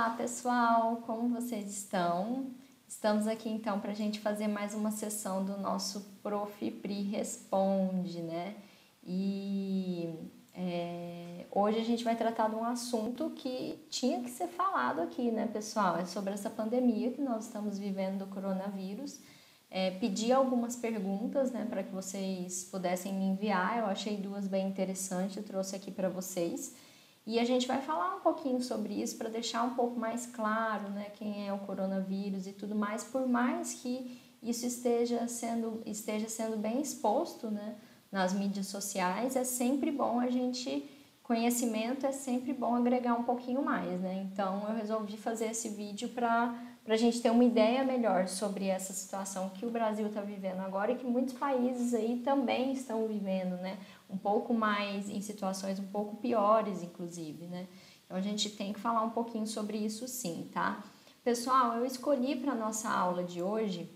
Olá pessoal, como vocês estão? Estamos aqui então para a gente fazer mais uma sessão do nosso Prof. Pri Responde, né? Hoje a gente vai tratar de um assunto que tinha que ser falado aqui, né, pessoal? É sobre essa pandemia que nós estamos vivendo do coronavírus. Pedi algumas perguntas, né, para que vocês pudessem me enviar. Eu achei duas bem interessantes, eu trouxe aqui para vocês. E a gente vai falar um pouquinho sobre isso para deixar um pouco mais claro, né, quem é o coronavírus e tudo mais, por mais que isso esteja sendo bem exposto, né, nas mídias sociais, é sempre bom conhecimento é sempre bom agregar um pouquinho mais, né? Então eu resolvi fazer esse vídeo para a gente ter uma ideia melhor sobre essa situação que o Brasil está vivendo agora e que muitos países aí também estão vivendo, né? Um pouco mais, em situações um pouco piores, inclusive, né? Então a gente tem que falar um pouquinho sobre isso sim, tá? Pessoal, eu escolhi para a nossa aula de hoje,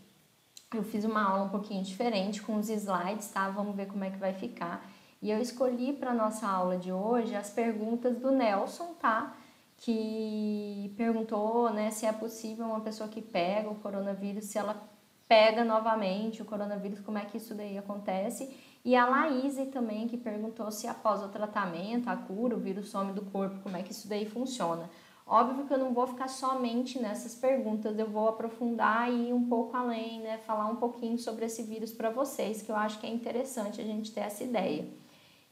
eu fiz uma aula um pouquinho diferente com os slides, tá? Vamos ver como é que vai ficar. E eu escolhi para a nossa aula de hoje as perguntas do Nelson, tá? Que perguntou, né, se é possível uma pessoa que pega o coronavírus, se ela pega novamente o coronavírus, como é que isso daí acontece. E a Laís também, que perguntou se após o tratamento, a cura, o vírus some do corpo, como é que isso daí funciona. Óbvio que eu não vou ficar somente nessas perguntas, eu vou aprofundar e ir um pouco além, né, falar um pouquinho sobre esse vírus para vocês, que eu acho que é interessante a gente ter essa ideia.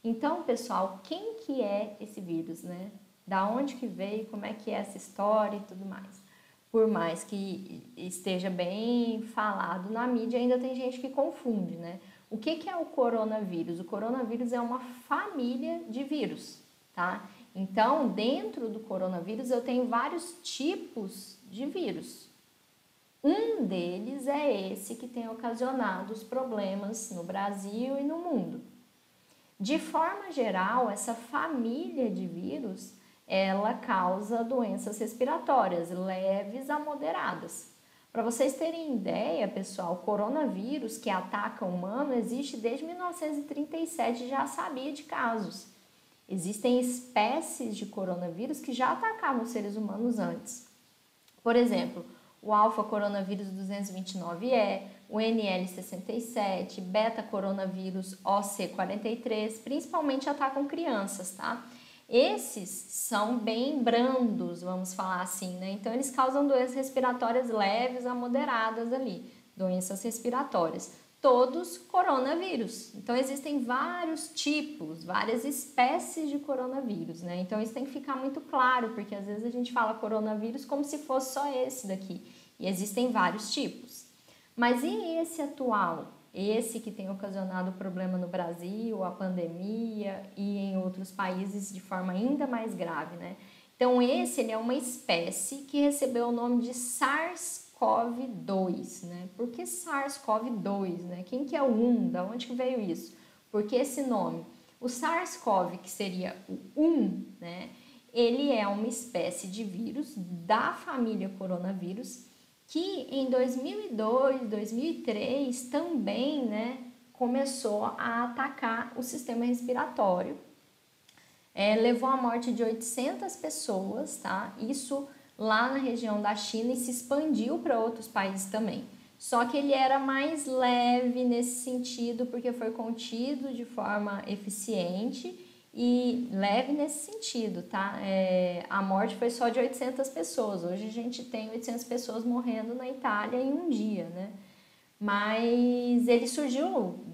Então, pessoal, quem que é esse vírus, né? Da onde que veio, como é que é essa história e tudo mais. Por mais que esteja bem falado na mídia, ainda tem gente que confunde, né? O que é o coronavírus? O coronavírus é uma família de vírus, tá? Então, dentro do coronavírus, eu tenho vários tipos de vírus. Um deles é esse que tem ocasionado os problemas no Brasil e no mundo. De forma geral, essa família de vírus, ela causa doenças respiratórias leves a moderadas. Para vocês terem ideia, pessoal, o coronavírus que ataca o humano existe desde 1937, já sabia de casos. Existem espécies de coronavírus que já atacavam seres humanos antes. Por exemplo, o alfa coronavírus 229E, o NL67, beta coronavírus OC43, principalmente atacam crianças, tá? Esses são bem brandos, vamos falar assim, né? Então eles causam doenças respiratórias leves a moderadas ali, doenças respiratórias. Todos coronavírus. Então existem vários tipos, várias espécies de coronavírus, né? Então isso tem que ficar muito claro, porque às vezes a gente fala coronavírus como se fosse só esse daqui. E existem vários tipos. Mas e esse atual? Esse que tem ocasionado problema no Brasil, a pandemia e em outros países de forma ainda mais grave, né? Então ele é uma espécie que recebeu o nome de SARS-CoV-2, né? Por que SARS-CoV-2, né? Quem que é o 1? Da onde que veio isso? Por que esse nome? O SARS-CoV, que seria o 1, né? Ele é uma espécie de vírus da família coronavírus que em 2002, 2003 também, né, começou a atacar o sistema respiratório. Levou à morte de 800 pessoas, tá? Isso lá na região da China e se expandiu para outros países também. Só que ele era mais leve nesse sentido porque foi contido de forma eficiente e leve nesse sentido, tá? A morte foi só de 800 pessoas. Hoje a gente tem 800 pessoas morrendo na Itália em um dia, né? Mas ele surgiu,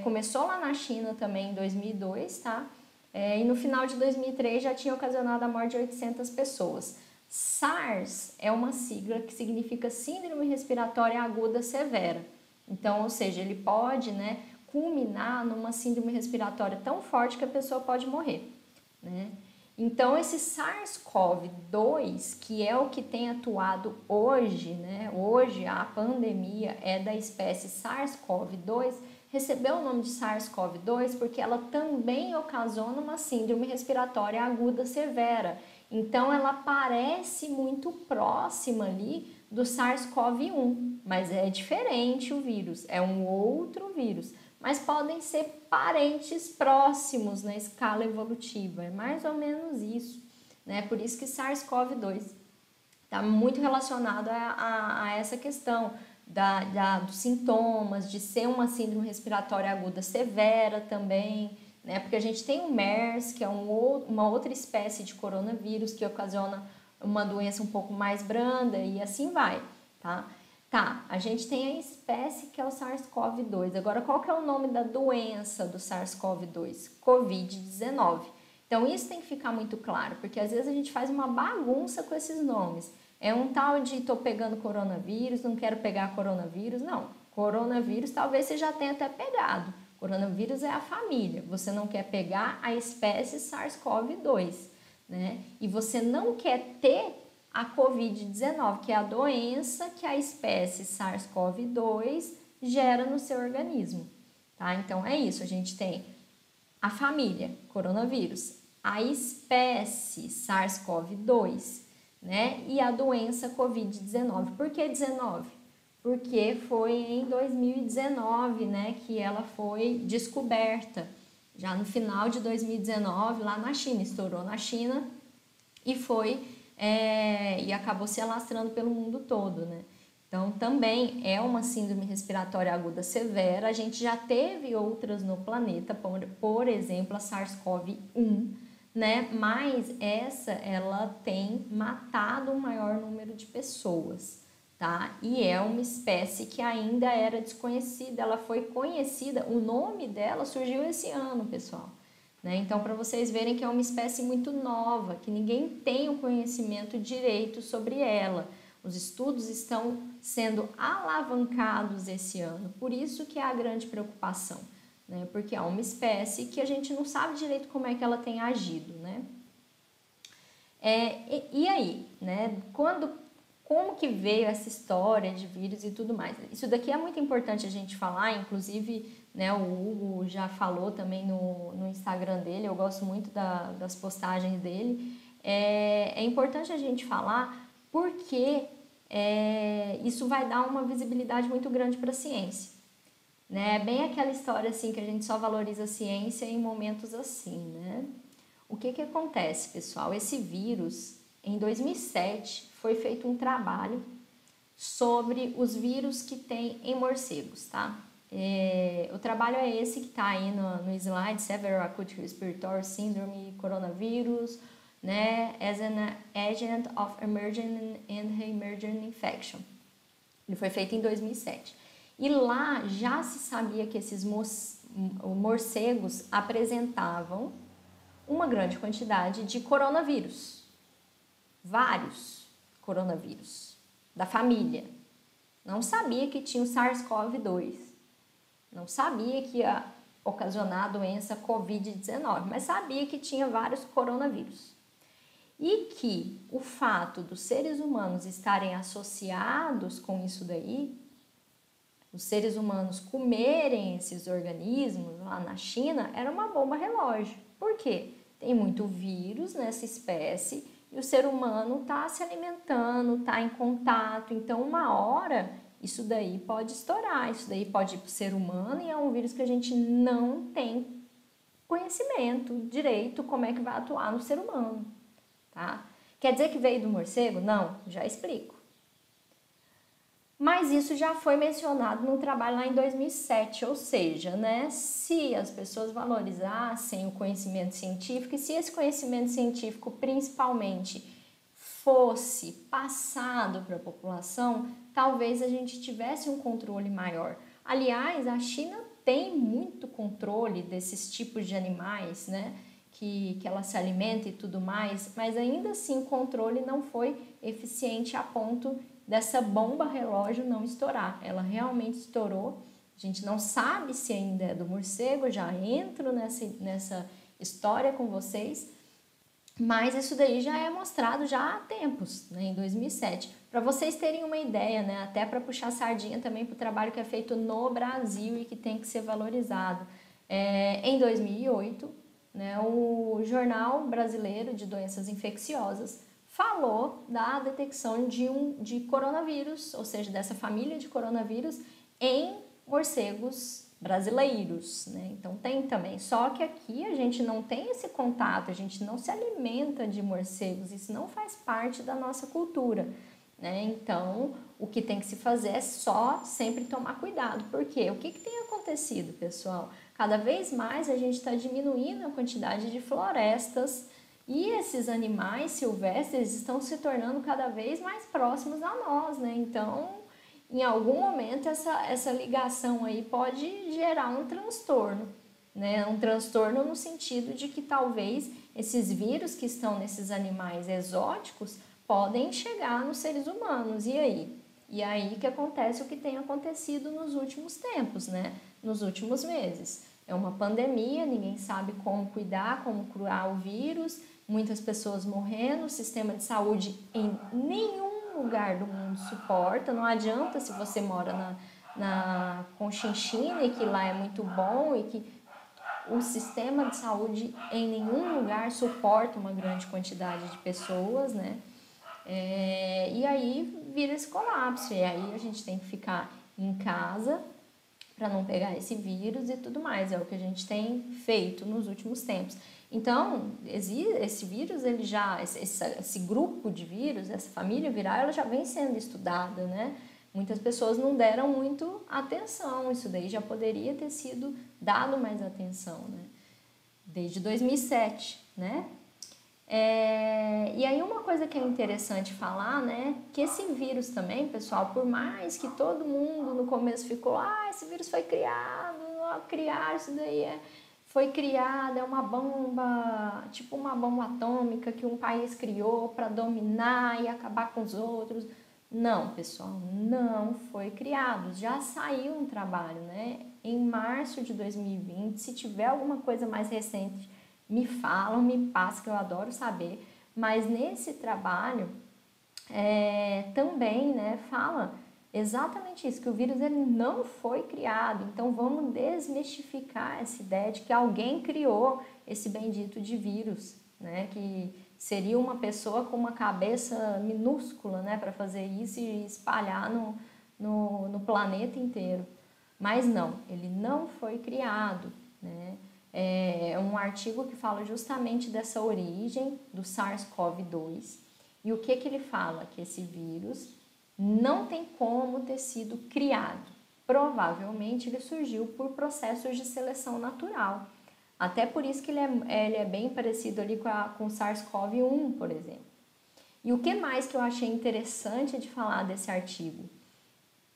começou lá na China também em 2002, tá? E no final de 2003 já tinha ocasionado a morte de 800 pessoas. SARS é uma sigla que significa Síndrome Respiratória Aguda Severa. Então, ou seja, ele pode, né, culminar numa síndrome respiratória tão forte que a pessoa pode morrer, né? Então, esse SARS-CoV-2, que é o que tem atuado hoje, né? Hoje a pandemia é da espécie SARS-CoV-2, recebeu o nome de SARS-CoV-2 porque ela também ocasiona uma síndrome respiratória aguda severa. Então, ela parece muito próxima ali do SARS-CoV-1, mas é diferente o vírus, é um outro vírus. Mas podem ser parentes próximos na escala evolutiva, é mais ou menos isso, né? Por isso que SARS-CoV-2 Está muito relacionado a essa questão dos sintomas, de ser uma síndrome respiratória aguda severa também, né? Porque a gente tem o MERS, que é uma outra espécie de coronavírus que ocasiona uma doença um pouco mais branda e assim vai, tá? Tá, a gente tem a espécie que é o SARS-CoV-2. Agora, qual que é o nome da doença do SARS-CoV-2? Covid-19. Então, isso tem que ficar muito claro, porque às vezes a gente faz uma bagunça com esses nomes. É um tal de tô pegando coronavírus, não quero pegar coronavírus. Não, coronavírus talvez você já tenha até pegado. Coronavírus é a família, você não quer pegar a espécie SARS-CoV-2, né? E você não quer ter a Covid-19, que é a doença que a espécie SARS-CoV-2 gera no seu organismo, tá? Então é isso, a gente tem a família coronavírus, a espécie SARS-CoV-2, né? E a doença Covid-19. Por que 19? Porque foi em 2019, né, que ela foi descoberta. Já no final de 2019, lá na China, estourou na China e e acabou se alastrando pelo mundo todo, né? Então, também é uma síndrome respiratória aguda severa. A gente já teve outras no planeta, por exemplo, a SARS-CoV-1, né? Mas ela tem matado um maior número de pessoas, tá? E é uma espécie que ainda era desconhecida, ela foi conhecida, o nome dela surgiu esse ano, pessoal. Né? Então, para vocês verem que é uma espécie muito nova, que ninguém tem o conhecimento direito sobre ela. Os estudos estão sendo alavancados esse ano, por isso que é a grande preocupação, né? Porque é uma espécie que a gente não sabe direito como é que ela tem agido, né? E aí, né? Como que veio essa história de vírus e tudo mais? Isso daqui é muito importante a gente falar, inclusive, né, o Hugo já falou também no Instagram dele, eu gosto muito das postagens dele. É importante a gente falar porque isso vai dar uma visibilidade muito grande para a ciência. Né? É bem aquela história assim que a gente só valoriza a ciência em momentos assim, né? O que acontece, pessoal? Esse vírus, em 2007, foi feito um trabalho sobre os vírus que tem em morcegos, tá? O trabalho é esse que está aí no slide, Severe Acute Respiratory Syndrome Coronavirus, né? As an agent of emergent and emergent infection. Ele foi feito em 2007. E lá já se sabia que esses morcegos apresentavam uma grande quantidade de coronavírus. Vários coronavírus da família. Não sabia que tinha o SARS-CoV-2. Não sabia que ia ocasionar a doença Covid-19, mas sabia que tinha vários coronavírus. E que o fato dos seres humanos estarem associados com isso daí, os seres humanos comerem esses organismos lá na China, era uma bomba relógio. Por quê? Tem muito vírus nessa espécie e o ser humano está se alimentando, está em contato, então uma hora isso daí pode estourar, isso daí pode ir para o ser humano e é um vírus que a gente não tem conhecimento direito como é que vai atuar no ser humano, tá? Quer dizer que veio do morcego? Não, já explico. Mas isso já foi mencionado no trabalho lá em 2007, ou seja, né, se as pessoas valorizassem o conhecimento científico e se esse conhecimento científico principalmente fosse passado para a população, talvez a gente tivesse um controle maior. Aliás, a China tem muito controle desses tipos de animais, né, que ela se alimenta e tudo mais, mas ainda assim o controle não foi eficiente a ponto dessa bomba relógio não estourar. Ela realmente estourou. A gente não sabe se ainda é do morcego, já entro nessa história com vocês, mas isso daí já é mostrado já há tempos, né, em 2007. Para vocês terem uma ideia, né, até para puxar sardinha também para o trabalho que é feito no Brasil e que tem que ser valorizado. Em 2008, né, o Jornal Brasileiro de Doenças Infecciosas falou da detecção de coronavírus, ou seja, dessa família de coronavírus em morcegos brasileiros, né? Então tem também. Só que aqui a gente não tem esse contato, a gente não se alimenta de morcegos, isso não faz parte da nossa cultura, né? Então o que tem que se fazer é só sempre tomar cuidado. Por quê? O que tem acontecido, pessoal? Cada vez mais a gente está diminuindo a quantidade de florestas e esses animais silvestres estão se tornando cada vez mais próximos a nós, né? Então, em algum momento, essa ligação aí pode gerar um transtorno, né? Um transtorno no sentido de que talvez esses vírus que estão nesses animais exóticos podem chegar nos seres humanos. E aí? E aí que acontece o que tem acontecido nos últimos tempos, né? Nos últimos meses. É uma pandemia, ninguém sabe como cuidar, como curar o vírus, muitas pessoas morrendo, o sistema de saúde em nenhum lugar do mundo suporta, não adianta se você mora na Conchinchina e que lá é muito bom e que o sistema de saúde em nenhum lugar suporta uma grande quantidade de pessoas, né? E aí vira esse colapso, e aí a gente tem que ficar em casa para não pegar esse vírus e tudo mais, é o que a gente tem feito nos últimos tempos. Então, esse vírus, ele já, esse grupo de vírus, essa família viral, ela já vem sendo estudada, né? Muitas pessoas não deram muito atenção, isso daí já poderia ter sido dado mais atenção, né? Desde 2007, né? E aí uma coisa que é interessante falar, né, que esse vírus também, pessoal, por mais que todo mundo no começo ficou, esse vírus foi criado, isso daí foi criado, é uma bomba, tipo uma bomba atômica que um país criou para dominar e acabar com os outros. Não, pessoal, não foi criado, já saiu um trabalho, né, em março de 2020, se tiver alguma coisa mais recente, me falam, me passam, que eu adoro saber, mas nesse trabalho também, né, fala exatamente isso, que o vírus ele não foi criado, então vamos desmistificar essa ideia de que alguém criou esse bendito de vírus, né, que seria uma pessoa com uma cabeça minúscula, né, para fazer isso e espalhar no planeta inteiro, mas não, ele não foi criado, né. É um artigo que fala justamente dessa origem do SARS-CoV-2 e o que ele fala? Que esse vírus não tem como ter sido criado. Provavelmente ele surgiu por processos de seleção natural. Até por isso que ele é bem parecido ali com o SARS-CoV-1, por exemplo. E o que mais que eu achei interessante de falar desse artigo?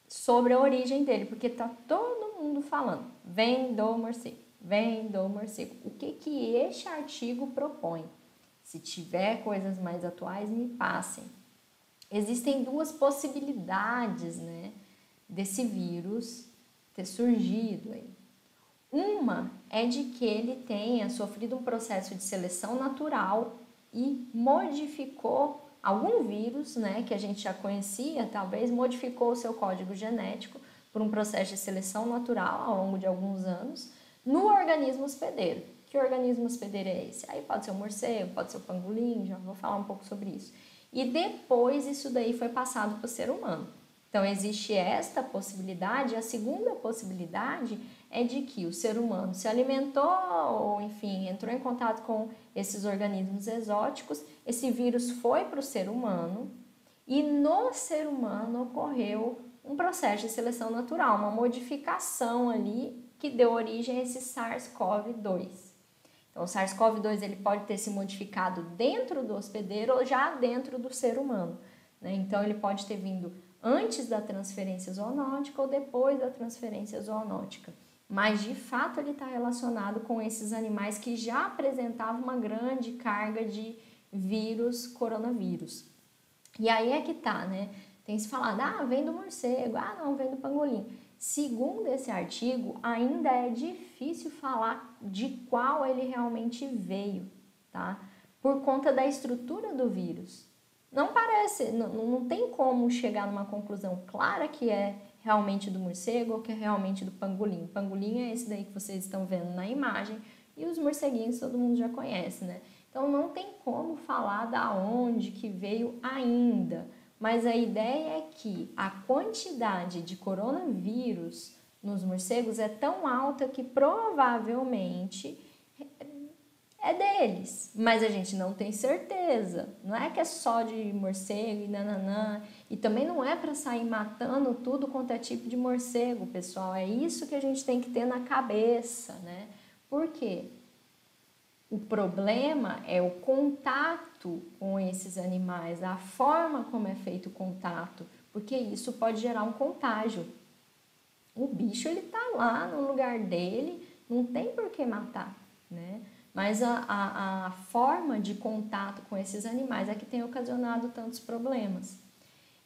Sobre a origem dele, porque está todo mundo falando, vem do morcego. Vem do morcego. O que este artigo propõe? Se tiver coisas mais atuais, me passem. Existem duas possibilidades, né, desse vírus ter surgido aí. Uma é de que ele tenha sofrido um processo de seleção natural e modificou algum vírus, né, que a gente já conhecia, talvez modificou o seu código genético por um processo de seleção natural ao longo de alguns anos, no organismo hospedeiro. Que organismo hospedeiro é esse? Aí pode ser o morcego, pode ser o pangolim, já vou falar um pouco sobre isso. E depois isso daí foi passado para o ser humano. Então existe esta possibilidade. A segunda possibilidade é de que o ser humano se alimentou ou, enfim, entrou em contato com esses organismos exóticos, esse vírus foi para o ser humano e no ser humano ocorreu um processo de seleção natural, uma modificação ali que deu origem a esse SARS-CoV-2. Então, o SARS-CoV-2 ele pode ter se modificado dentro do hospedeiro ou já dentro do ser humano, né? Então, ele pode ter vindo antes da transferência zoonótica ou depois da transferência zoonótica. Mas, de fato, ele está relacionado com esses animais que já apresentavam uma grande carga de vírus, coronavírus. E aí é que tá, né? Tem se falado, vem do morcego, não, vem do pangolim. Segundo esse artigo, ainda é difícil falar de qual ele realmente veio, tá? Por conta da estrutura do vírus. Não parece, não tem como chegar numa conclusão clara que é realmente do morcego ou que é realmente do pangolim. O pangolim é esse daí que vocês estão vendo na imagem e os morceguinhos todo mundo já conhece, né? Então não tem como falar da onde que veio ainda. Mas a ideia é que a quantidade de coronavírus nos morcegos é tão alta que provavelmente é deles, mas a gente não tem certeza. Não é que é só de morcego e nananã, e também não é para sair matando tudo quanto é tipo de morcego, pessoal. É isso que a gente tem que ter na cabeça, né? Por quê? O problema é o contato com esses animais, a forma como é feito o contato, porque isso pode gerar um contágio. O bicho, ele tá lá no lugar dele, não tem por que matar, né? Mas a forma de contato com esses animais é que tem ocasionado tantos problemas.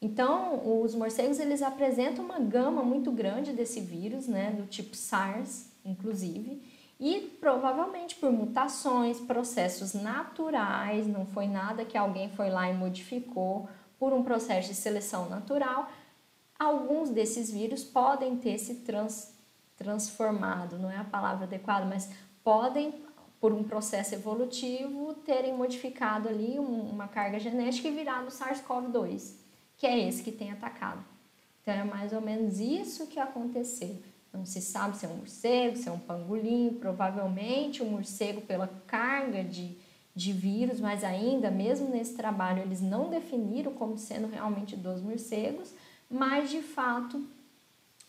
Então, os morcegos, eles apresentam uma gama muito grande desse vírus, né? Do tipo SARS, inclusive, e provavelmente por mutações, processos naturais, não foi nada que alguém foi lá e modificou, por um processo de seleção natural, alguns desses vírus podem ter se transformado, não é a palavra adequada, mas podem, por um processo evolutivo, terem modificado ali uma carga genética e virado o SARS-CoV-2, que é esse que tem atacado. Então, é mais ou menos isso que aconteceu. Não se sabe se é um morcego, se é um pangolim, provavelmente um morcego pela carga de vírus, mas ainda, mesmo nesse trabalho, eles não definiram como sendo realmente dos morcegos, mas de fato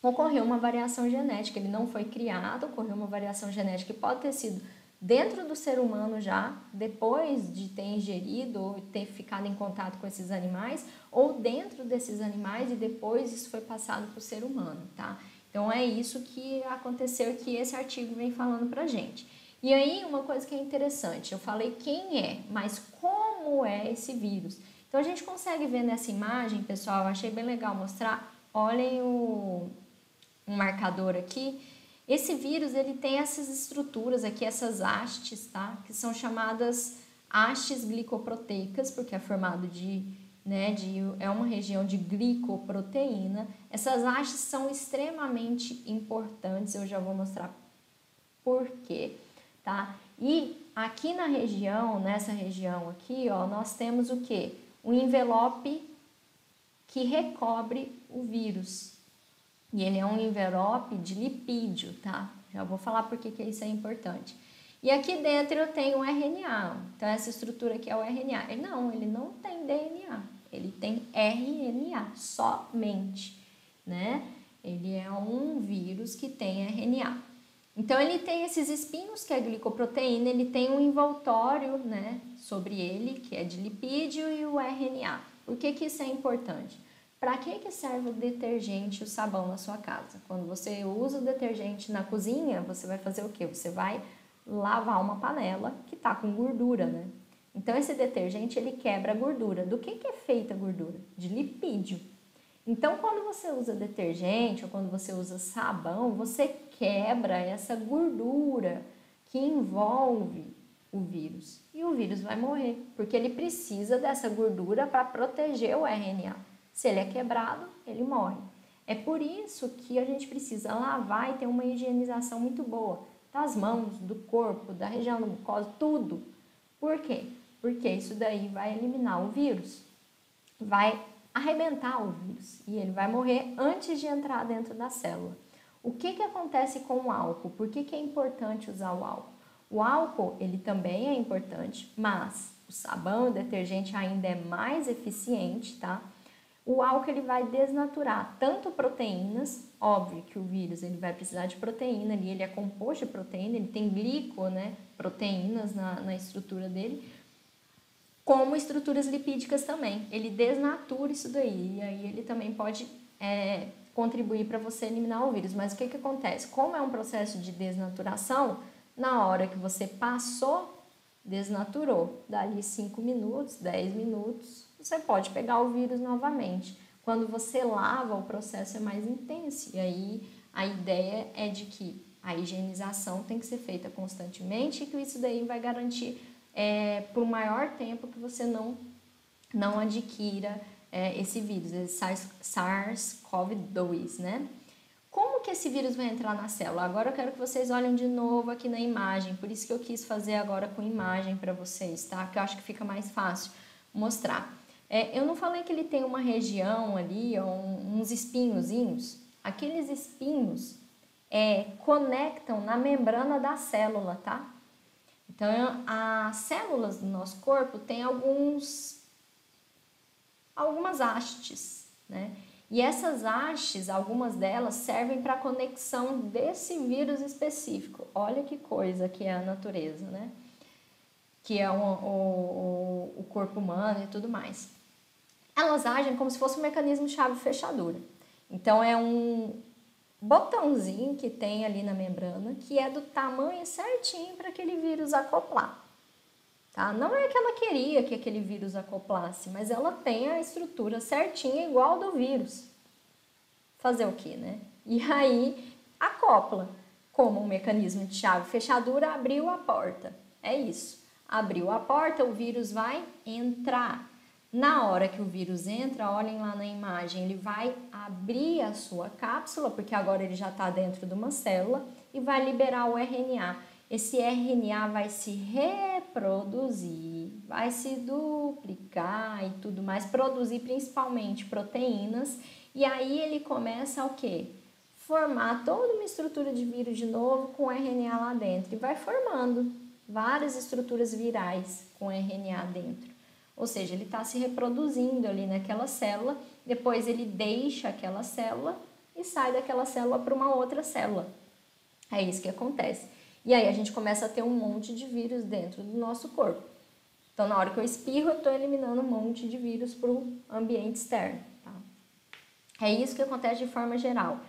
ocorreu uma variação genética, ele não foi criado, ocorreu uma variação genética que pode ter sido dentro do ser humano já, depois de ter ingerido ou ter ficado em contato com esses animais, ou dentro desses animais e depois isso foi passado para o ser humano, tá? Então é isso que aconteceu e que esse artigo vem falando pra gente. E aí uma coisa que é interessante, eu falei quem é, mas como é esse vírus? Então a gente consegue ver nessa imagem, pessoal, eu achei bem legal mostrar, olhem um marcador aqui. Esse vírus, ele tem essas estruturas aqui, essas hastes, tá? Que são chamadas hastes glicoproteicas, porque é formado é uma região de glicoproteína. Essas hastes são extremamente importantes, eu já vou mostrar por quê, tá? E aqui na região, nessa região aqui, ó, nós temos o quê? Um envelope que recobre o vírus. E ele é um envelope de lipídio, tá? Já vou falar por que isso é importante. E aqui dentro eu tenho o RNA. Então, essa estrutura aqui é o RNA. Ele não tem DNA. Ele tem RNA, somente, né? Ele é um vírus que tem RNA. Então, ele tem esses espinhos, que é a glicoproteína, ele tem um envoltório, né, sobre ele, que é de lipídio, e o RNA. Por que isso é importante? Para que serve o detergente e o sabão na sua casa? Quando você usa o detergente na cozinha, você vai fazer o quê? Você vai lavar uma panela que está com gordura, né? Então, esse detergente, ele quebra a gordura. Do que é feita a gordura? De lipídio. Então, quando você usa detergente ou quando você usa sabão, você quebra essa gordura que envolve o vírus. E o vírus vai morrer, porque ele precisa dessa gordura para proteger o RNA. Se ele é quebrado, ele morre. É por isso que a gente precisa lavar e ter uma higienização muito boa das mãos, do corpo, da região da mucosa, tudo. Por quê? Porque isso daí vai eliminar o vírus, vai arrebentar o vírus e ele vai morrer antes de entrar dentro da célula. O que acontece com o álcool? Por que é importante usar o álcool? O álcool, ele também é importante, mas o sabão, o detergente ainda é mais eficiente, tá? O álcool, ele vai desnaturar tanto proteínas, óbvio que o vírus ele vai precisar de proteína, ele é composto de proteína, ele tem proteínas na estrutura dele, como estruturas lipídicas também. Ele desnatura isso daí, e aí ele também pode contribuir para você eliminar o vírus. Mas o que acontece? Como é um processo de desnaturação, na hora que você passou, desnaturou. Dali 5 minutos, 10 minutos, você pode pegar o vírus novamente. Quando você lava, o processo é mais intenso. E aí a ideia é de que a higienização tem que ser feita constantemente e que isso daí vai garantir por um maior tempo que você não adquira esse vírus, esse SARS-CoV-2, né? Como que esse vírus vai entrar na célula? Agora eu quero que vocês olhem de novo aqui na imagem, por isso que eu quis fazer agora com imagem para vocês, tá? Porque eu acho que fica mais fácil mostrar. Eu não falei que ele tem uma região ali, uns espinhozinhos? Aqueles espinhos conectam na membrana da célula, tá? Então, as células do nosso corpo têm algumas hastes, né? E essas hastes, algumas delas, servem para a conexão desse vírus específico. Olha que coisa que é a natureza, né? Que é o corpo humano e tudo mais. Elas agem como se fosse um mecanismo chave-fechadura. Então, é um botãozinho que tem ali na membrana que é do tamanho certinho para aquele vírus acoplar. Tá? Não é que ela queria que aquele vírus acoplasse, mas ela tem a estrutura certinha igual do vírus. Fazer o quê, né? E aí acopla. Como um mecanismo de chave-fechadura, abriu a porta. É isso. Abriu a porta, o vírus vai entrar. Na hora que o vírus entra, olhem lá na imagem, ele vai abrir a sua cápsula, porque agora ele já está dentro de uma célula, e vai liberar o RNA. Esse RNA vai se reproduzir, vai se duplicar e tudo mais, produzir principalmente proteínas, e aí ele começa o quê? Formar toda uma estrutura de vírus de novo com RNA lá dentro, e vai formando várias estruturas virais com RNA dentro. Ou seja, ele está se reproduzindo ali naquela célula, depois ele deixa aquela célula e sai daquela célula para uma outra célula. É isso que acontece. E aí a gente começa a ter um monte de vírus dentro do nosso corpo. Então, na hora que eu espirro, eu estou eliminando um monte de vírus para o ambiente externo. Tá? É isso que acontece de forma geral.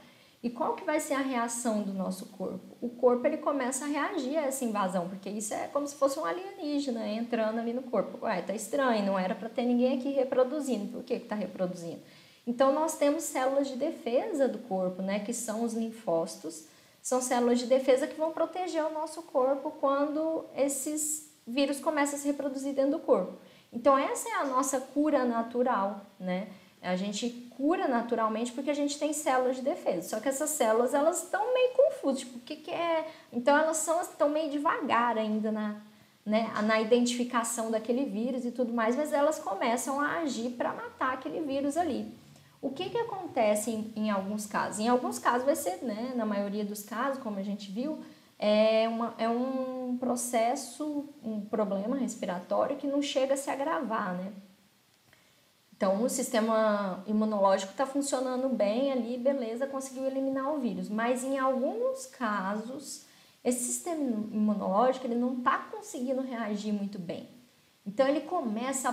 E qual que vai ser a reação do nosso corpo? O corpo ele começa a reagir a essa invasão, porque isso é como se fosse um alienígena entrando ali no corpo. Ué, tá estranho, não era para ter ninguém aqui reproduzindo. Por que está reproduzindo? Então, nós temos células de defesa do corpo, né, que são os linfócitos. São células de defesa que vão proteger o nosso corpo quando esses vírus começam a se reproduzir dentro do corpo. Então, essa é a nossa cura natural, né? A gente cura naturalmente porque a gente tem células de defesa. Só que essas células, elas estão meio confusas. Tipo, o que é? Então, elas estão meio devagar ainda na identificação daquele vírus e tudo mais, mas elas começam a agir para matar aquele vírus ali. O que acontece em alguns casos? Em alguns casos vai ser, né, na maioria dos casos, como a gente viu, é um processo, um problema respiratório que não chega a se agravar, né? Então, o sistema imunológico está funcionando bem ali, beleza, conseguiu eliminar o vírus. Mas em alguns casos, esse sistema imunológico ele não está conseguindo reagir muito bem. Então, ele começa a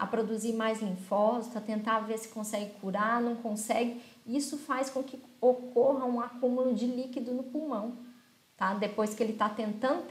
produzir mais linfócitos, a tentar ver se consegue curar, não consegue. Isso faz com que ocorra um acúmulo de líquido no pulmão, tá? Depois que ele está tentando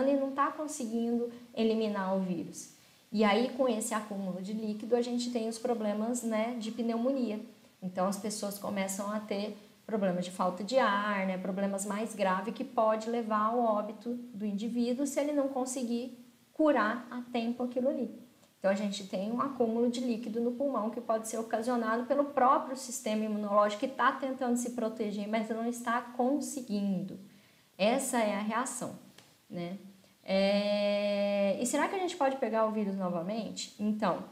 e não está conseguindo eliminar o vírus. E aí, com esse acúmulo de líquido, a gente tem os problemas, né, de pneumonia. Então, as pessoas começam a ter problemas de falta de ar, né, problemas mais graves que pode levar ao óbito do indivíduo se ele não conseguir curar a tempo aquilo ali. Então, a gente tem um acúmulo de líquido no pulmão que pode ser ocasionado pelo próprio sistema imunológico que está tentando se proteger, mas não está conseguindo. Essa é a reação, né? E será que a gente pode pegar o vírus novamente? Então,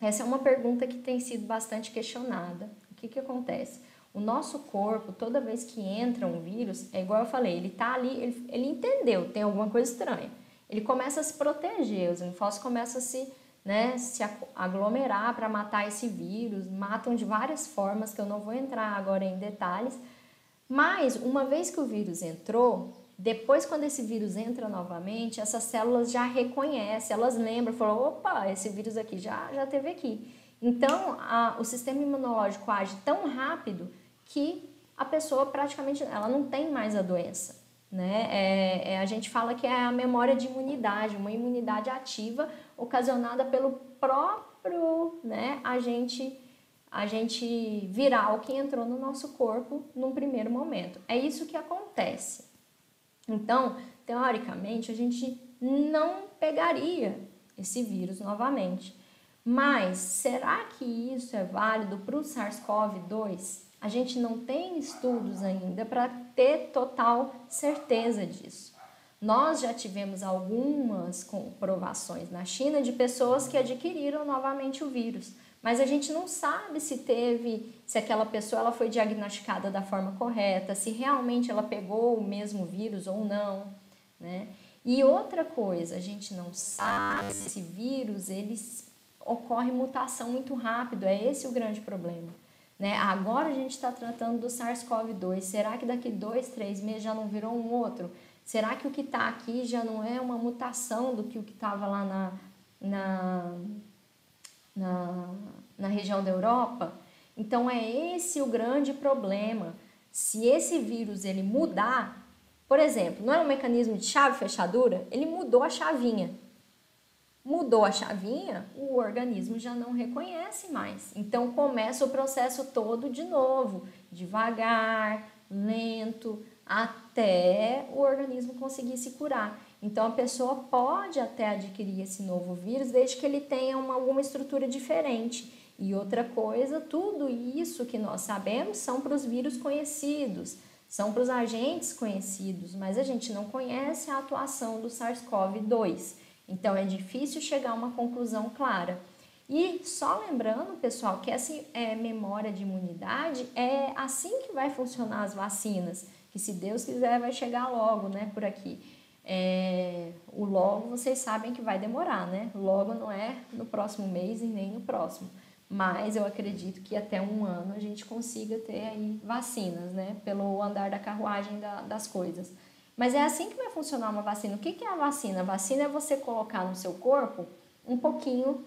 essa é uma pergunta que tem sido bastante questionada. O que acontece? O nosso corpo, toda vez que entra um vírus, é igual eu falei, ele tá ali, ele entendeu, tem alguma coisa estranha. Ele começa a se proteger, os linfócitos começam a se aglomerar para matar esse vírus, matam de várias formas, que eu não vou entrar agora em detalhes. Mas, uma vez que o vírus entrou, depois, quando esse vírus entra novamente, essas células já reconhecem, elas lembram, falam, opa, esse vírus aqui já teve aqui. Então, o sistema imunológico age tão rápido que a pessoa praticamente ela não tem mais a doença, né? A gente fala que é a memória de imunidade, uma imunidade ativa ocasionada pelo próprio, né, agente viral que entrou no nosso corpo num primeiro momento. É isso que acontece. Então, teoricamente, a gente não pegaria esse vírus novamente. Mas, será que isso é válido para o SARS-CoV-2? A gente não tem estudos ainda para ter total certeza disso. Nós já tivemos algumas comprovações na China de pessoas que adquiriram novamente o vírus, mas a gente não sabe se aquela pessoa ela foi diagnosticada da forma correta, se realmente ela pegou o mesmo vírus ou não, né? E outra coisa, a gente não sabe se esse vírus, ocorre mutação muito rápido, é esse o grande problema, né? Agora a gente está tratando do SARS-CoV-2, será que daqui 2, 3 meses já não virou um outro? Será que o que está aqui já não é uma mutação do que o que estava lá na região da Europa? Então é esse o grande problema. Se esse vírus ele mudar, por exemplo, não é um mecanismo de chave e fechadura? Ele mudou a chavinha. Mudou a chavinha, o organismo já não reconhece mais. Então começa o processo todo de novo, devagar, lento, até o organismo conseguir se curar. Então a pessoa pode até adquirir esse novo vírus desde que ele tenha alguma estrutura diferente. E outra coisa, tudo isso que nós sabemos são para os vírus conhecidos, são para os agentes conhecidos, mas a gente não conhece a atuação do SARS-CoV-2. Então é difícil chegar a uma conclusão clara. E só lembrando, pessoal, que essa memória de imunidade é assim que vai funcionar as vacinas, que se Deus quiser vai chegar logo, né, por aqui. O logo vocês sabem que vai demorar, né? Logo não é no próximo mês e nem no próximo. Mas eu acredito que até um ano a gente consiga ter aí vacinas, né? Pelo andar da carruagem das coisas. Mas é assim que vai funcionar uma vacina. O que é a vacina? A vacina é você colocar no seu corpo um pouquinho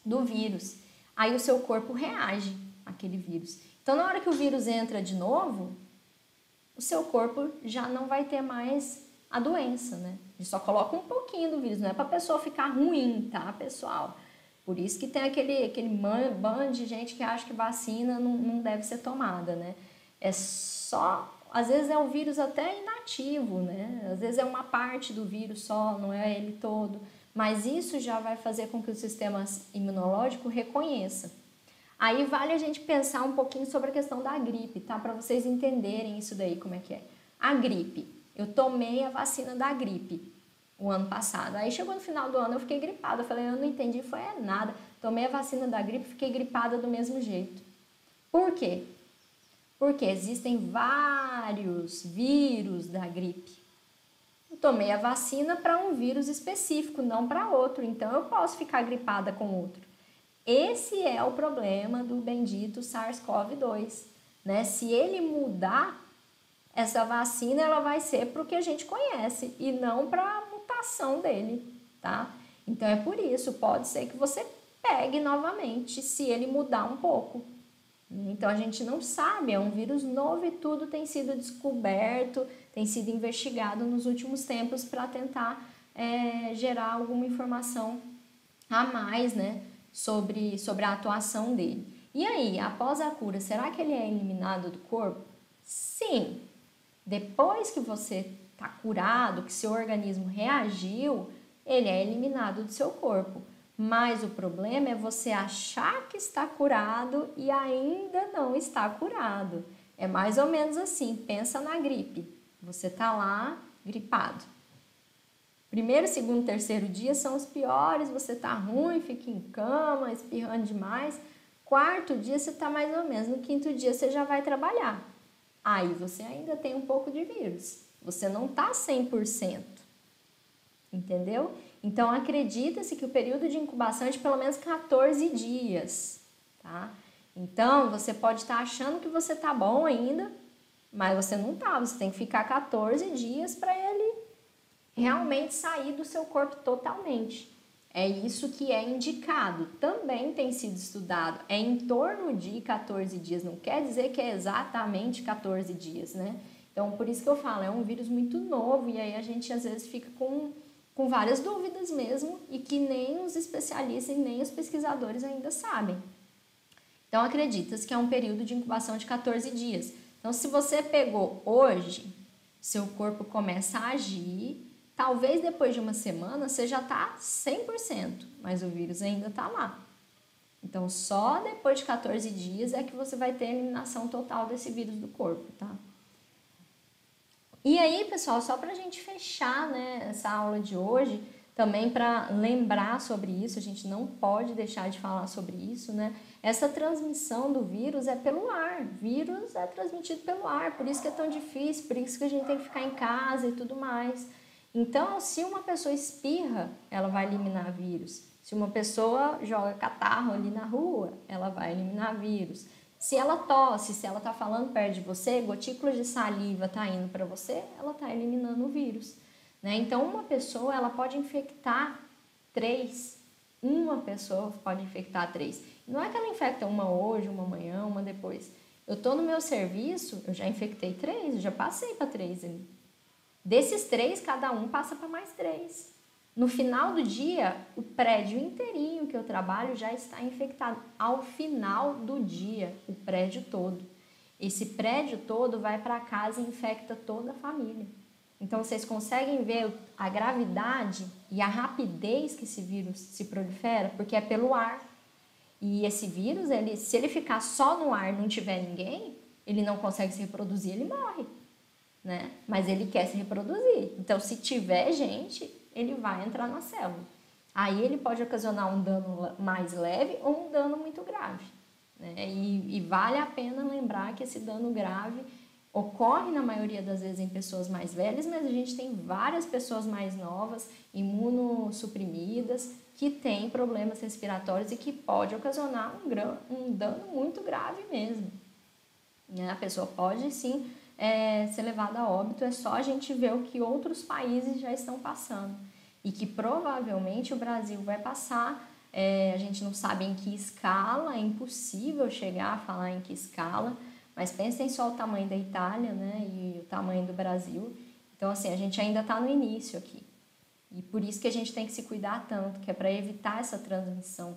do vírus. Aí o seu corpo reage àquele vírus. Então, na hora que o vírus entra de novo, o seu corpo já não vai ter mais a doença, né? A gente só coloca um pouquinho do vírus, não é para a pessoa ficar ruim, tá, pessoal? Por isso que tem aquele bando de gente que acha que vacina não deve ser tomada, né? É só, às vezes é o vírus até inativo, né? Às vezes é uma parte do vírus só, não é ele todo. Mas isso já vai fazer com que o sistema imunológico reconheça. Aí vale a gente pensar um pouquinho sobre a questão da gripe, tá? Para vocês entenderem isso daí, como é que é. A gripe, eu tomei a vacina da gripe o ano passado. Aí chegou no final do ano, eu fiquei gripada. Eu falei, eu não entendi, foi nada. Tomei a vacina da gripe, fiquei gripada do mesmo jeito. Por quê? Porque existem vários vírus da gripe. Eu tomei a vacina para um vírus específico, não para outro. Então, eu posso ficar gripada com outro. Esse é o problema do bendito SARS-CoV-2, né? Se ele mudar, essa vacina ela vai ser para o que a gente conhece e não para a mutação dele, tá? Então é por isso, pode ser que você pegue novamente se ele mudar um pouco. Então a gente não sabe, é um vírus novo e tudo tem sido descoberto, tem sido investigado nos últimos tempos para tentar gerar alguma informação a mais, né, sobre a atuação dele. E aí, após a cura, será que ele é eliminado do corpo? Sim. Depois que você está curado, que seu organismo reagiu, ele é eliminado do seu corpo. Mas o problema é você achar que está curado e ainda não está curado. É mais ou menos assim, pensa na gripe. Você está lá gripado. Primeiro, segundo, terceiro dia são os piores, você está ruim, fica em cama, espirrando demais. Quarto dia você está mais ou menos, no quinto dia você já vai trabalhar. Aí você ainda tem um pouco de vírus, você não está 100%, entendeu? Então acredita-se que o período de incubação é de pelo menos 14 dias, tá? Então você pode estar achando que você está bom ainda, mas você não está, você tem que ficar 14 dias para ele realmente sair do seu corpo totalmente. É isso que é indicado, também tem sido estudado, é em torno de 14 dias, não quer dizer que é exatamente 14 dias, né? Então, por isso que eu falo, é um vírus muito novo e aí a gente às vezes fica com várias dúvidas mesmo e que nem os especialistas e nem os pesquisadores ainda sabem. Então, acredita-se que é um período de incubação de 14 dias. Então, se você pegou hoje, seu corpo começa a agir. Talvez depois de uma semana você já está 100%, mas o vírus ainda está lá. Então, só depois de 14 dias é que você vai ter a eliminação total desse vírus do corpo, tá? E aí, pessoal, só para a gente fechar, né, essa aula de hoje, também para lembrar sobre isso, a gente não pode deixar de falar sobre isso, né? Essa transmissão do vírus é pelo ar, vírus é transmitido pelo ar, por isso que é tão difícil, por isso que a gente tem que ficar em casa e tudo mais. Então, se uma pessoa espirra, ela vai eliminar vírus. Se uma pessoa joga catarro ali na rua, ela vai eliminar vírus. Se ela tosse, se ela está falando perto de você, gotículas de saliva está indo para você, ela está eliminando o vírus. Né? Então, uma pessoa ela pode infectar 3. Uma pessoa pode infectar 3. Não é que ela infecta uma hoje, uma amanhã, uma depois. Eu estou no meu serviço, eu já infectei 3, eu já passei para 3 ali. Desses 3, cada um passa para mais 3. No final do dia, o prédio inteirinho que eu trabalho já está infectado. Ao final do dia, o prédio todo. Esse prédio todo vai para casa e infecta toda a família. Então, vocês conseguem ver a gravidade e a rapidez que esse vírus se prolifera? Porque é pelo ar. E esse vírus, se ele ficar só no ar e não tiver ninguém, ele não consegue se reproduzir, ele morre. Né? Mas ele quer se reproduzir. Então, se tiver gente, ele vai entrar na célula. Aí ele pode ocasionar um dano mais leve ou um dano muito grave. Né? E vale a pena lembrar que esse dano grave ocorre na maioria das vezes em pessoas mais velhas, mas a gente tem várias pessoas mais novas, imunossuprimidas, que têm problemas respiratórios e que pode ocasionar um dano muito grave mesmo. Né? A pessoa pode sim ser levada a óbito, é só a gente ver o que outros países já estão passando. E que provavelmente o Brasil vai passar, a gente não sabe em que escala, é impossível chegar a falar em que escala, mas pensem só o tamanho da Itália, né, e o tamanho do Brasil. Então, assim, a gente ainda está no início aqui. E por isso que a gente tem que se cuidar tanto, que é para evitar essa transmissão.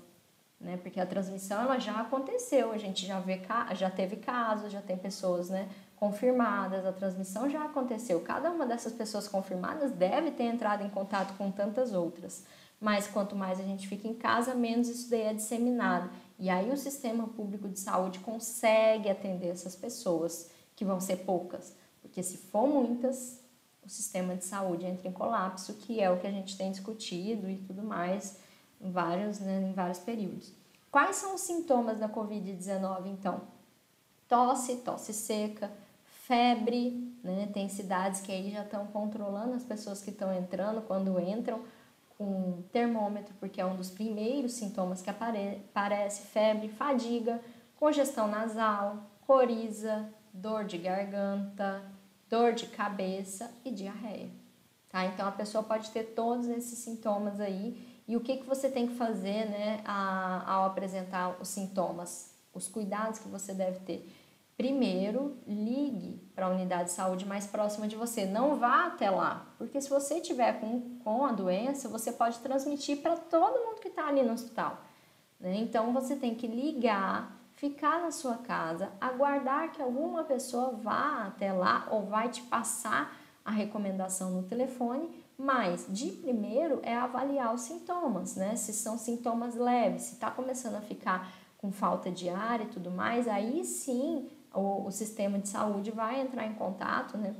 Né? Porque a transmissão ela já aconteceu, a gente já teve casos, já tem pessoas, né, confirmadas, a transmissão já aconteceu. Cada uma dessas pessoas confirmadas deve ter entrado em contato com tantas outras. Mas quanto mais a gente fica em casa, menos isso daí é disseminado. E aí o sistema público de saúde consegue atender essas pessoas, que vão ser poucas. Porque se for muitas, o sistema de saúde entra em colapso, que é o que a gente tem discutido e tudo mais em vários períodos. Quais são os sintomas da Covid-19, então? Tosse seca, febre, né? Tem cidades que aí já estão controlando as pessoas que estão entrando, quando entram com termômetro, porque é um dos primeiros sintomas que aparece, febre, fadiga, congestão nasal, coriza, dor de garganta, dor de cabeça e diarreia. Tá? Então, a pessoa pode ter todos esses sintomas aí. E o que você tem que fazer, né, ao apresentar os sintomas? Os cuidados que você deve ter. Primeiro, ligue para a unidade de saúde mais próxima de você. Não vá até lá, porque se você tiver com a doença, você pode transmitir para todo mundo que está ali no hospital. Né? Então, você tem que ligar, ficar na sua casa, aguardar que alguma pessoa vá até lá ou vai te passar a recomendação no telefone, mas de primeiro é avaliar os sintomas, né? Se são sintomas leves, se está começando a ficar com falta de ar e tudo mais, aí sim o sistema de saúde vai entrar em contato, né?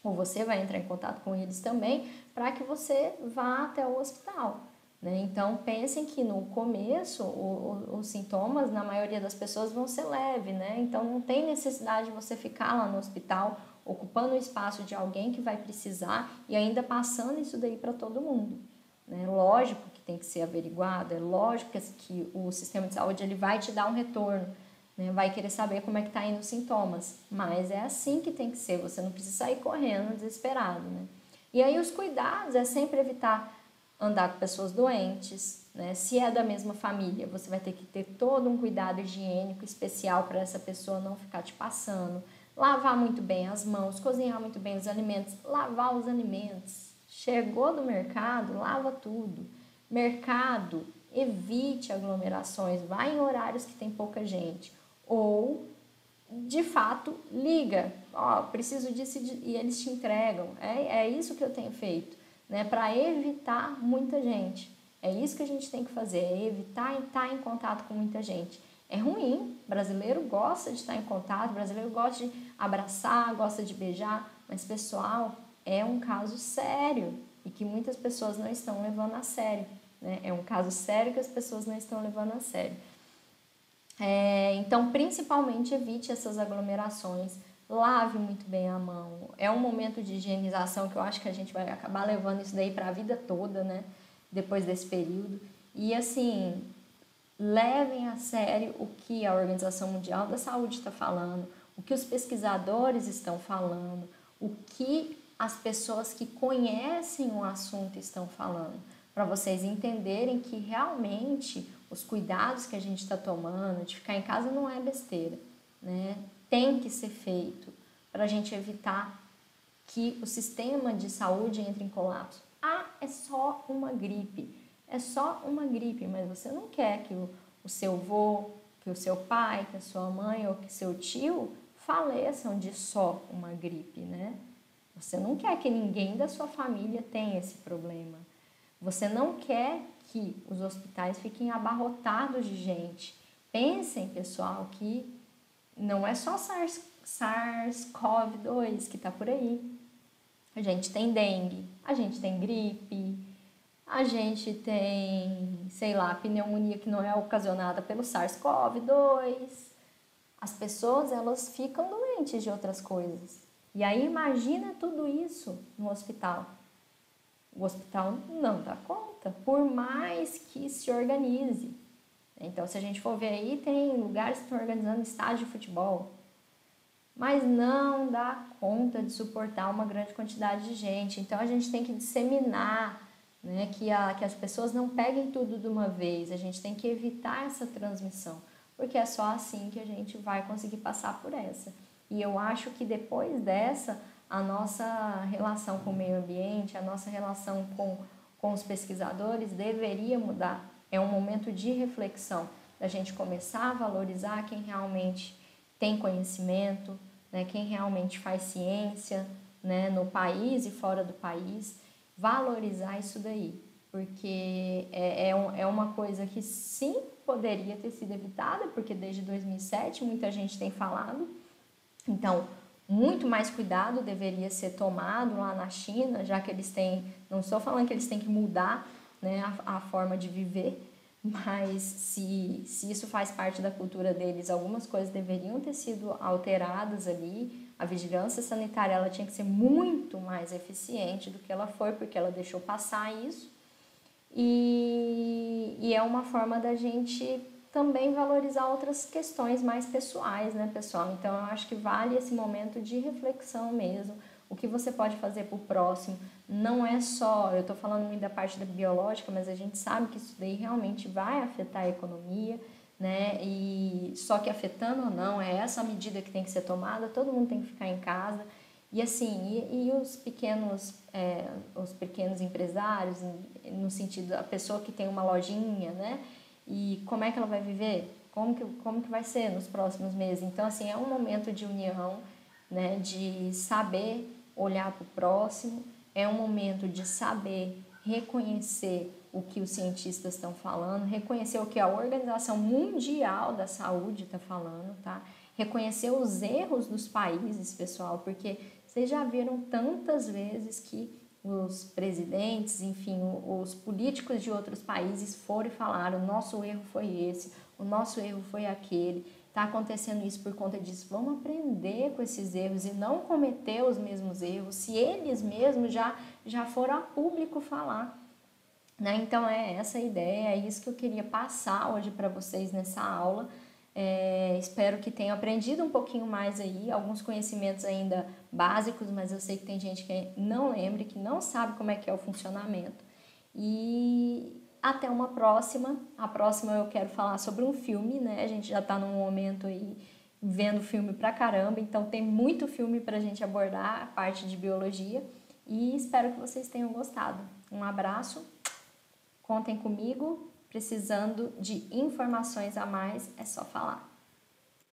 Ou você vai entrar em contato com eles também, para que você vá até o hospital. Né? Então, pensem que no começo os sintomas, na maioria das pessoas, vão ser leves, né? Então, não tem necessidade de você ficar lá no hospital, ocupando o espaço de alguém que vai precisar e ainda passando isso daí para todo mundo. Né? Lógico que tem que ser averiguado, é lógico que o sistema de saúde ele vai te dar um retorno, né? Vai querer saber como é que está indo os sintomas, mas é assim que tem que ser, você não precisa sair correndo desesperado. Né? E aí os cuidados é sempre evitar andar com pessoas doentes, né? Se é da mesma família, você vai ter que ter todo um cuidado higiênico especial para essa pessoa não ficar te passando. Lavar muito bem as mãos, cozinhar muito bem os alimentos, lavar os alimentos. Chegou do mercado, lava tudo. Mercado, evite aglomerações, vá em horários que tem pouca gente. Ou, de fato, liga. Preciso disso e eles te entregam. É isso que eu tenho feito, né? Para evitar muita gente. É isso que a gente tem que fazer, é evitar estar em contato com muita gente. É ruim, brasileiro gosta de estar em contato, brasileiro gosta de abraçar, gosta de beijar, mas pessoal, é um caso sério, e que muitas pessoas não estão levando a sério, né? É um caso sério que as pessoas não estão levando a sério. Então, principalmente, evite essas aglomerações, lave muito bem a mão. É um momento de higienização que eu acho que a gente vai acabar levando isso daí para a vida toda, né? Depois desse período. E assim, levem a sério o que a Organização Mundial da Saúde está falando, o que os pesquisadores estão falando, o que as pessoas que conhecem o assunto estão falando, para vocês entenderem que realmente os cuidados que a gente está tomando, de ficar em casa não é besteira, né? Tem que ser feito para a gente evitar que o sistema de saúde entre em colapso. É só uma gripe. É só uma gripe, mas você não quer que o seu avô, que o seu pai, que a sua mãe ou que seu tio faleçam de só uma gripe, né? Você não quer que ninguém da sua família tenha esse problema. Você não quer que os hospitais fiquem abarrotados de gente. Pensem, pessoal, que não é só SARS-CoV-2 que está por aí. A gente tem dengue, a gente tem gripe, a gente tem, sei lá, pneumonia que não é ocasionada pelo SARS-CoV-2. As pessoas, elas ficam doentes de outras coisas. E aí imagina tudo isso no hospital. O hospital não dá conta, por mais que se organize. Então, se a gente for ver aí, tem lugares que estão organizando estádio de futebol, mas não dá conta de suportar uma grande quantidade de gente. Então, a gente tem que disseminar, né, que as pessoas não peguem tudo de uma vez. A gente tem que evitar essa transmissão, porque é só assim que a gente vai conseguir passar por essa. E eu acho que depois dessa, a nossa relação com o meio ambiente, a nossa relação com os pesquisadores deveria mudar. É um momento de reflexão, da gente começar a valorizar quem realmente tem conhecimento, né, quem realmente faz ciência, né, no país e fora do país, valorizar isso daí, porque é uma coisa que sim poderia ter sido evitada, porque desde 2007 muita gente tem falado. Então, muito mais cuidado deveria ser tomado lá na China, já que eles têm, não estou falando que eles têm que mudar, né, a forma de viver, mas se isso faz parte da cultura deles, algumas coisas deveriam ter sido alteradas ali. A vigilância sanitária, ela tinha que ser muito mais eficiente do que ela foi, porque ela deixou passar isso. E é uma forma da gente também valorizar outras questões mais pessoais, né, pessoal? Então, eu acho que vale esse momento de reflexão mesmo. O que você pode fazer para o próximo não é só, eu estou falando muito da parte da biológica, mas a gente sabe que isso daí realmente vai afetar a economia, né? E só que afetando ou não, é essa a medida que tem que ser tomada, todo mundo tem que ficar em casa. E assim, e os pequenos empresários, no sentido da pessoa que tem uma lojinha, né? E como é que ela vai viver? Como que vai ser nos próximos meses? Então, assim, é um momento de união, né? De saber olhar para o próximo, é um momento de saber reconhecer o que os cientistas estão falando, reconhecer o que a Organização Mundial da Saúde está falando, tá? Reconhecer os erros dos países, pessoal, porque vocês já viram tantas vezes que os presidentes, enfim, os políticos de outros países foram e falaram: o nosso erro foi esse, o nosso erro foi aquele, está acontecendo isso por conta disso. Vamos aprender com esses erros e não cometer os mesmos erros, se eles mesmos já foram a público falar, né? Então é essa a ideia, é isso que eu queria passar hoje para vocês nessa aula. Espero que tenham aprendido um pouquinho mais aí, alguns conhecimentos ainda básicos, mas eu sei que tem gente que não lembra, que não sabe como é que é o funcionamento. E até uma próxima. A próxima eu quero falar sobre um filme, né? A gente já está num momento aí vendo filme pra caramba, então tem muito filme pra gente abordar, a parte de biologia, e espero que vocês tenham gostado. Um abraço, contem comigo. Precisando de informações a mais, é só falar.